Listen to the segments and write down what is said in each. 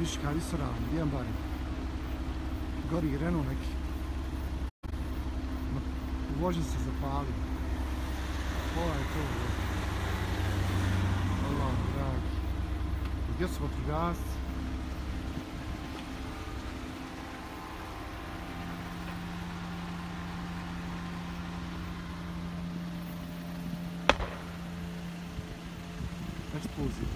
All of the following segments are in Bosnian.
Viška visoravna, Bijan Bari. Gori Renault neki. U vožnji se zapalio. Ovo je to. Allah, dragi. Gdje su vatrogasci? Eksplozija.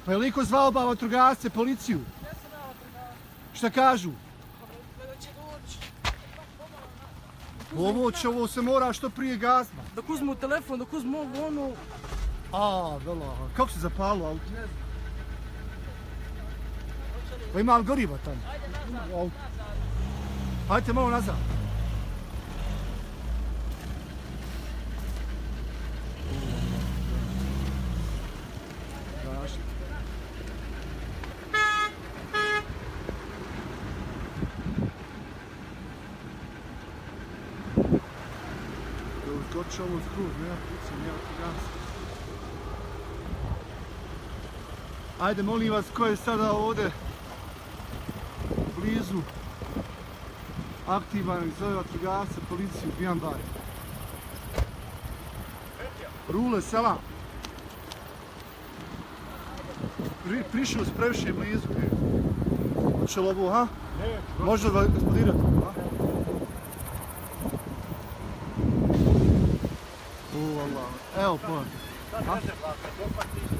Pa je liko zvao ba vatrogasce, policiju? Ja sam na vatrogasce. Šta kažu? Da će doći. Ovo se mora što prije gasma. Dok uzmu telefon, dok uzmu onu... A, vela, kako se zapalo auto? Ne znam. Pa ima li goriva tamo? Ajde nazad. Hajde malo nazad. Strašno. Doći ovo skroz, nema puca, nema gasa. Ajde, molim vas, ko je sada ovdje blizu aktivan, zove vatrogasce, policiju, Bijan Bari. Rule, selam. Prišao si previše blizu. Hoće li ovo, ha? Ne. Može da eksplodirati, ha? O, Allah. Evo, pa. Sad ne vlaka, dopati su.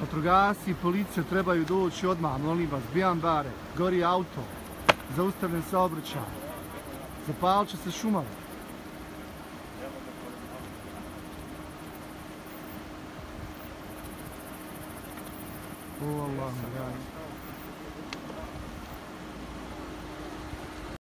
Vatrogasci i policija trebaju doći odmah, molim vas, Bijan Bari, gori auto, zaustavljen saobraćaj, zapalit će se šumava. O Allah, dragi.